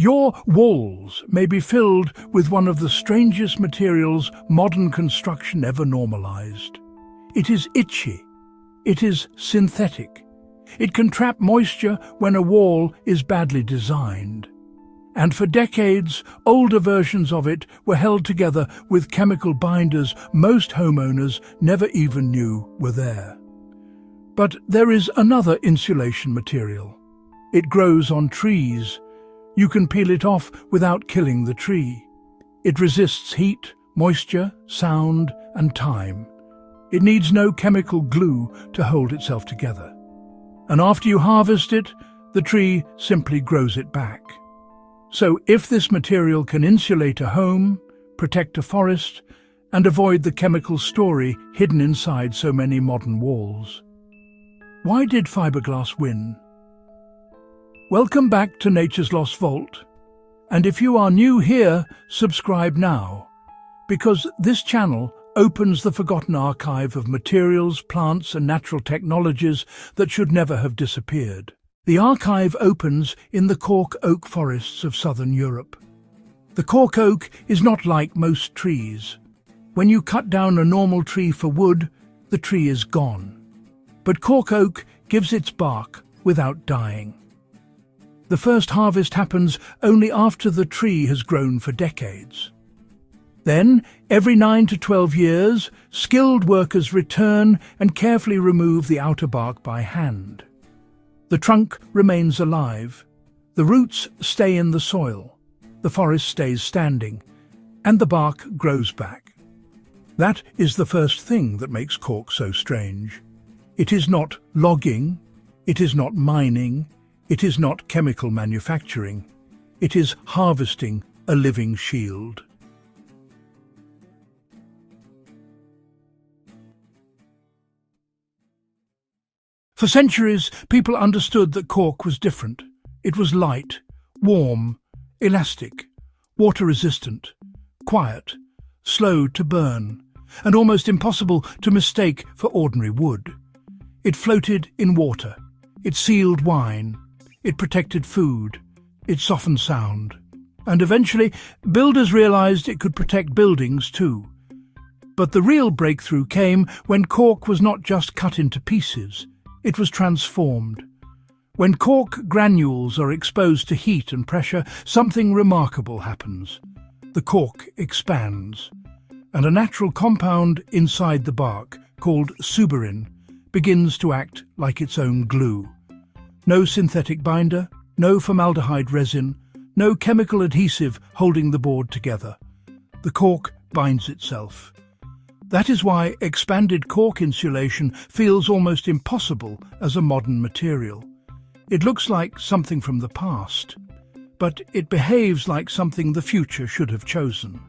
Your walls may be filled with one of the strangest materials modern construction ever normalized. It is itchy. It is synthetic. It can trap moisture when a wall is badly designed. And for decades, older versions of it were held together with chemical binders most homeowners never even knew were there. But there is another insulation material. It grows on trees. You can peel it off without killing the tree. It resists heat, moisture, sound, and time. It needs no chemical glue to hold itself together. And after you harvest it, the tree simply grows it back. So if this material can insulate a home, protect a forest, and avoid the chemical story hidden inside so many modern walls, why did fiberglass win? Welcome back to Nature's Lost Vault. And if you are new here, subscribe now, because this channel opens the forgotten archive of materials, plants, and natural technologies that should never have disappeared. The archive opens in the cork oak forests of southern Europe. The cork oak is not like most trees. When you cut down a normal tree for wood, the tree is gone. But cork oak gives its bark without dying. The first harvest happens only after the tree has grown for decades. Then, every 9 to 12 years, skilled workers return and carefully remove the outer bark by hand. The trunk remains alive, the roots stay in the soil, the forest stays standing, and the bark grows back. That is the first thing that makes cork so strange. It is not logging, it is not mining, it is not chemical manufacturing. It is harvesting a living shield. For centuries, people understood that cork was different. It was light, warm, elastic, water-resistant, quiet, slow to burn, and almost impossible to mistake for ordinary wood. It floated in water. It sealed wine. It protected food. It softened sound. And eventually, builders realized it could protect buildings too. But the real breakthrough came when cork was not just cut into pieces. It was transformed. When cork granules are exposed to heat and pressure, something remarkable happens. The cork expands, and a natural compound inside the bark, called suberin, begins to act like its own glue. No synthetic binder, no formaldehyde resin, no chemical adhesive holding the board together. The cork binds itself. That is why expanded cork insulation feels almost impossible as a modern material. It looks like something from the past, but it behaves like something the future should have chosen.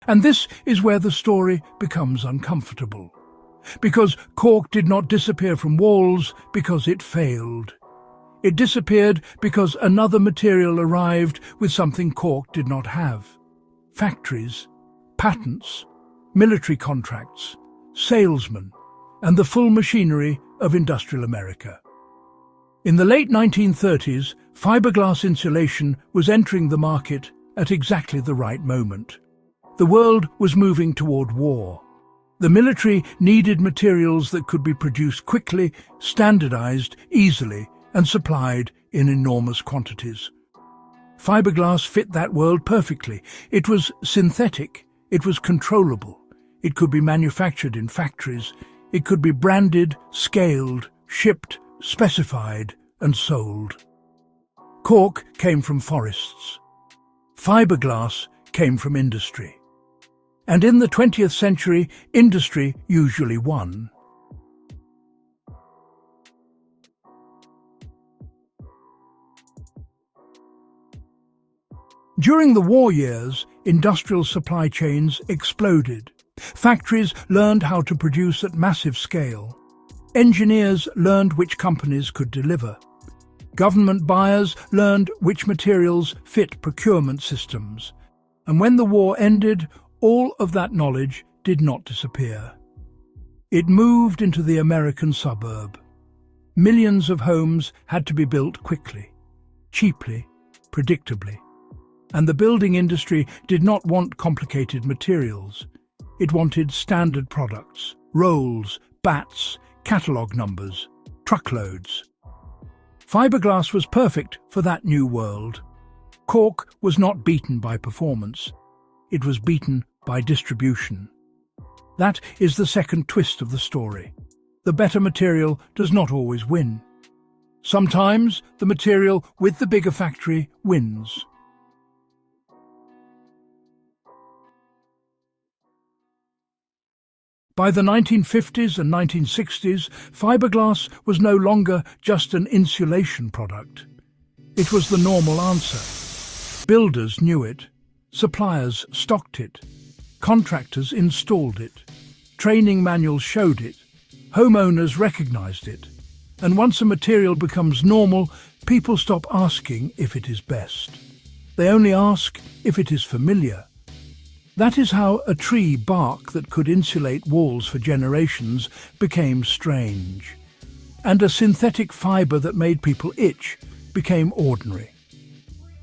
And this is where the story becomes uncomfortable. Because cork did not disappear from walls because it failed. It disappeared because another material arrived with something cork did not have. Factories, patents, military contracts, salesmen, and the full machinery of industrial America. In the late 1930s, fiberglass insulation was entering the market at exactly the right moment. The world was moving toward war. The military needed materials that could be produced quickly, standardized, easily, and supplied in enormous quantities. Fiberglass fit that world perfectly. It was synthetic, it was controllable, it could be manufactured in factories, it could be branded, scaled, shipped, specified, and sold. Cork came from forests. Fiberglass came from industry. And in the 20th century, industry usually won. During the war years, industrial supply chains exploded. Factories learned how to produce at massive scale. Engineers learned which companies could deliver. Government buyers learned which materials fit procurement systems. And when the war ended, all of that knowledge did not disappear. It moved into the American suburb. millions of homes had to be built quickly, cheaply, predictably. And the building industry did not want complicated materials. It wanted standard products, rolls, bats, catalogue numbers, truckloads. Fiberglass was perfect for that new world. Cork was not beaten by performance. It was beaten by distribution. That is the second twist of the story. The better material does not always win. Sometimes the material with the bigger factory wins. By the 1950s and 1960s, fiberglass was no longer just an insulation product. It was the normal answer. Builders knew it. Suppliers stocked it. Contractors installed it. Training manuals showed it. Homeowners recognized it. And once a material becomes normal, people stop asking if it is best. They only ask if it is familiar. That is how a tree bark that could insulate walls for generations became strange. And a synthetic fibre that made people itch became ordinary.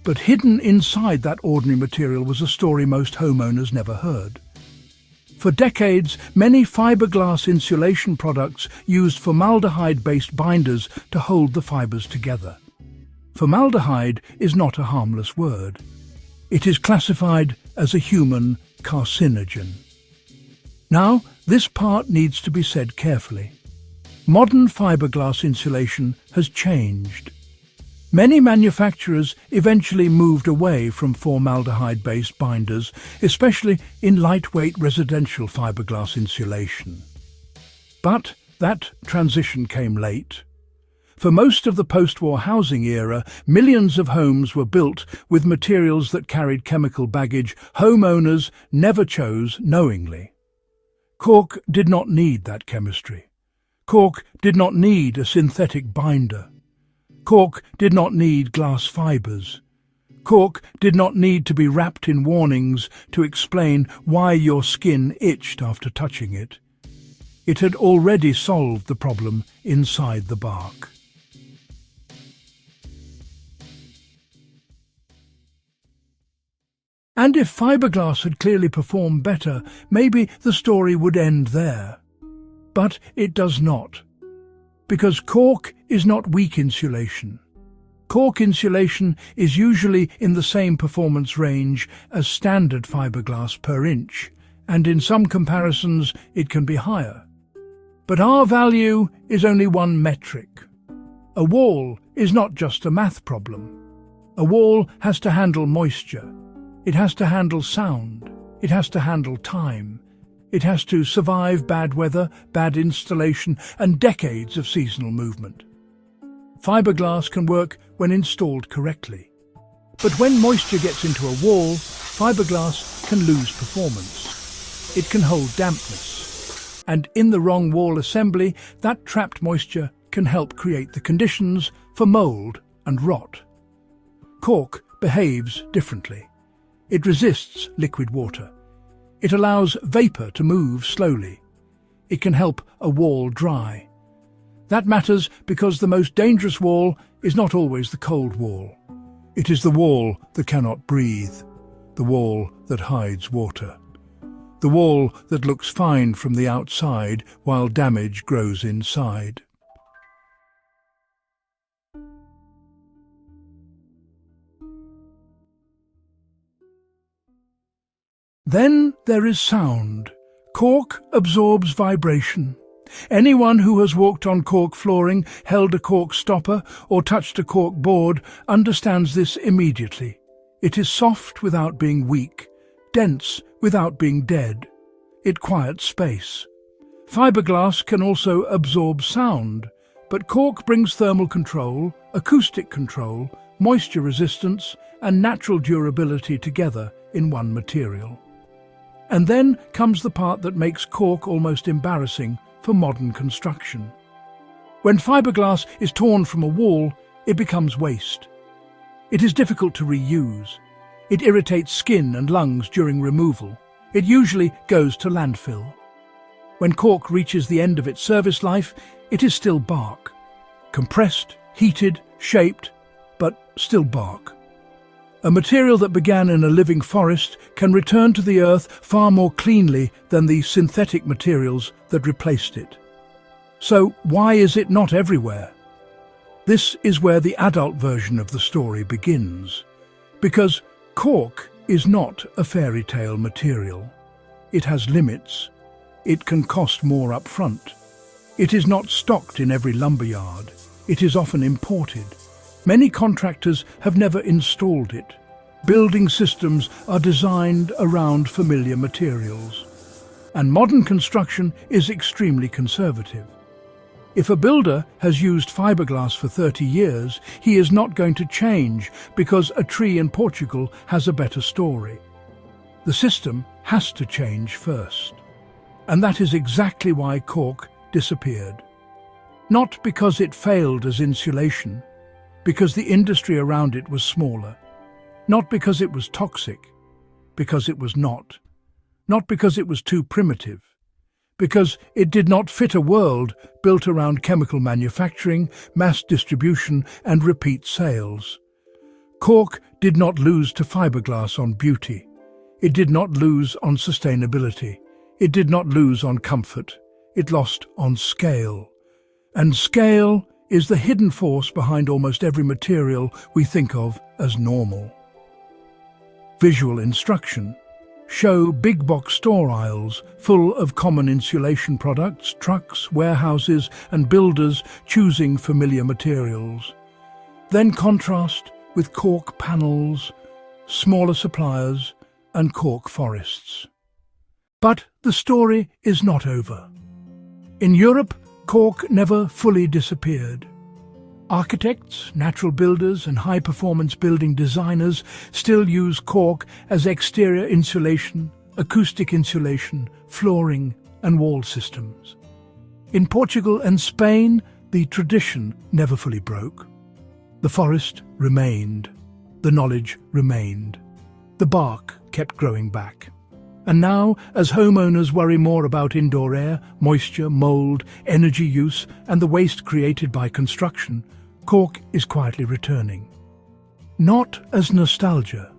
But hidden inside that ordinary material was a story most homeowners never heard. For decades, many fiberglass insulation products used formaldehyde-based binders to hold the fibres together. Formaldehyde is not a harmless word. It is classified as a human carcinogen. Now, this part needs to be said carefully. Modern fiberglass insulation has changed. Many manufacturers eventually moved away from formaldehyde-based binders, especially in lightweight residential fiberglass insulation. But that transition came late. For most of the post-war housing era, millions of homes were built with materials that carried chemical baggage homeowners never chose knowingly. Cork did not need that chemistry. Cork did not need a synthetic binder. Cork did not need glass fibres. Cork did not need to be wrapped in warnings to explain why your skin itched after touching it. It had already solved the problem inside the bark. And if fiberglass had clearly performed better, maybe the story would end there. But it does not. Because cork is not weak insulation. Cork insulation is usually in the same performance range as standard fiberglass per inch, and in some comparisons it can be higher. But our value is only one metric. A wall is not just a math problem. A wall has to handle moisture. It has to handle sound. It has to handle time. It has to survive bad weather, bad installation, and decades of seasonal movement. Fiberglass can work when installed correctly. But when moisture gets into a wall, fiberglass can lose performance. It can hold dampness. And in the wrong wall assembly, that trapped moisture can help create the conditions for mold and rot. Cork behaves differently. It resists liquid water. It allows vapour to move slowly. It can help a wall dry. That matters because the most dangerous wall is not always the cold wall. It is the wall that cannot breathe, the wall that hides water, the wall that looks fine from the outside while damage grows inside. Then there is sound. Cork absorbs vibration. Anyone who has walked on cork flooring, held a cork stopper, or touched a cork board understands this immediately. It is soft without being weak, dense without being dead. It quiets space. Fiberglass can also absorb sound, but cork brings thermal control, acoustic control, moisture resistance, and natural durability together in one material. And then comes the part that makes cork almost embarrassing for modern construction. When fiberglass is torn from a wall, it becomes waste. It is difficult to reuse. It irritates skin and lungs during removal. It usually goes to landfill. When cork reaches the end of its service life, it is still bark. compressed, heated, shaped, but still bark. A material that began in a living forest can return to the earth far more cleanly than the synthetic materials that replaced it. So why is it not everywhere? This is where the adult version of the story begins. Because cork is not a fairy tale material. It has limits. It can cost more up front. It is not stocked in every lumberyard. It is often imported. Many contractors have never installed it. Building systems are designed around familiar materials. And modern construction is extremely conservative. If a builder has used fiberglass for 30 years, he is not going to change because a tree in Portugal has a better story. The system has to change first. And that is exactly why cork disappeared. Not because it failed as insulation, because the industry around it was smaller. Not because it was toxic, because it was not. Not because it was too primitive, because it did not fit a world built around chemical manufacturing, mass distribution, and repeat sales. Cork did not lose to fiberglass on beauty. It did not lose on sustainability. It did not lose on comfort. It lost on scale. And scale is the hidden force behind almost every material we think of as normal. Visual instruction. Show big box store aisles full of common insulation products, trucks, warehouses, and builders choosing familiar materials. Then contrast with cork panels, smaller suppliers, and cork forests. But the story is not over. In Europe, cork never fully disappeared. Architects, natural builders, and high-performance building designers still use cork as exterior insulation, acoustic insulation, flooring, and wall systems. In Portugal and Spain, the tradition never fully broke. The forest remained. The knowledge remained. The bark kept growing back. And now, as homeowners worry more about indoor air, moisture, mold, energy use, and the waste created by construction, cork is quietly returning. Not as nostalgia,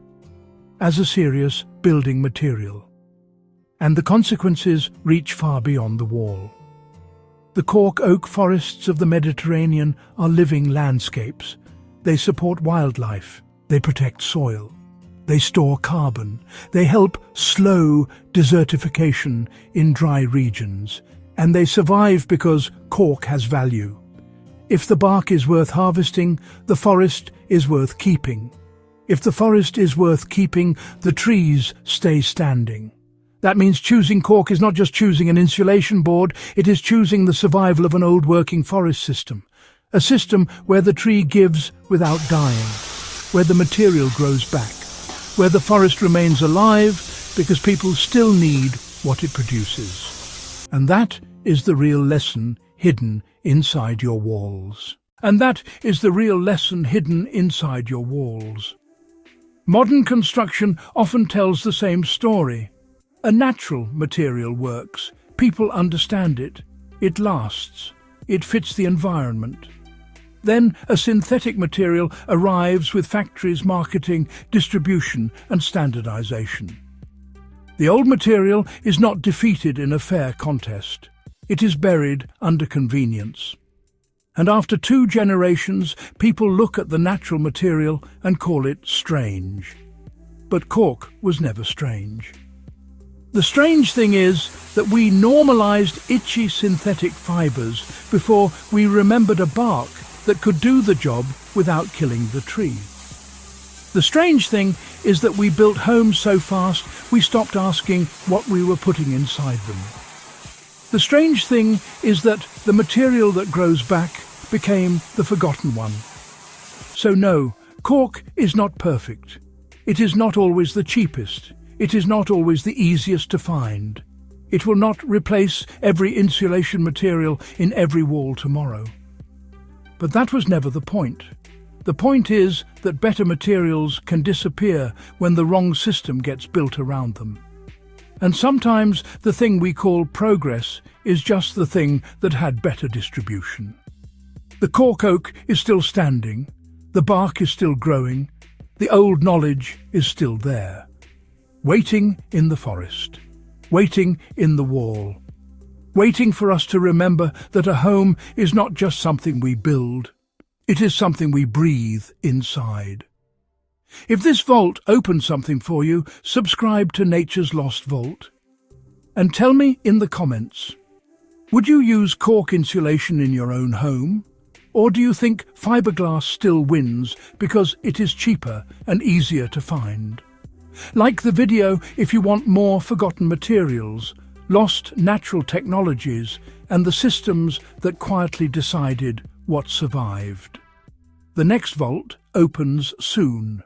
as a serious building material. And the consequences reach far beyond the wall. The cork oak forests of the Mediterranean are living landscapes. They support wildlife. They protect soil. They store carbon. They help slow desertification in dry regions. And they survive because cork has value. If the bark is worth harvesting, the forest is worth keeping. If the forest is worth keeping, the trees stay standing. That means choosing cork is not just choosing an insulation board, it is choosing the survival of an old working forest system. A system where the tree gives without dying, where the material grows back, where the forest remains alive because people still need what it produces. And that is the real lesson hidden inside your walls. And that is the real lesson hidden inside your walls. Modern construction often tells the same story. A natural material works. People understand it. It lasts. It fits the environment. Then a synthetic material arrives with factories, marketing, distribution, and standardization. The old material is not defeated in a fair contest. It is buried under convenience. And after 2 generations, people look at the natural material and call it strange. But cork was never strange. The strange thing is that we normalized itchy synthetic fibers before we remembered a bark that could do the job without killing the tree. The strange thing is that we built homes so fast we stopped asking what we were putting inside them. The strange thing is that the material that grows back became the forgotten one. So no, cork is not perfect. It is not always the cheapest. It is not always the easiest to find. It will not replace every insulation material in every wall tomorrow. But that was never the point. The point is that better materials can disappear when the wrong system gets built around them. And sometimes the thing we call progress is just the thing that had better distribution. The cork oak is still standing, the bark is still growing, the old knowledge is still there. Waiting in the forest, waiting in the wall, waiting for us to remember that a home is not just something we build, it is something we breathe inside. If this vault opened something for you, subscribe to Nature's Lost Vault. And tell me in the comments, would you use cork insulation in your own home? Or do you think fiberglass still wins because it is cheaper and easier to find? Like the video if you want more forgotten materials, lost natural technologies, and the systems that quietly decided what survived. The next vault opens soon.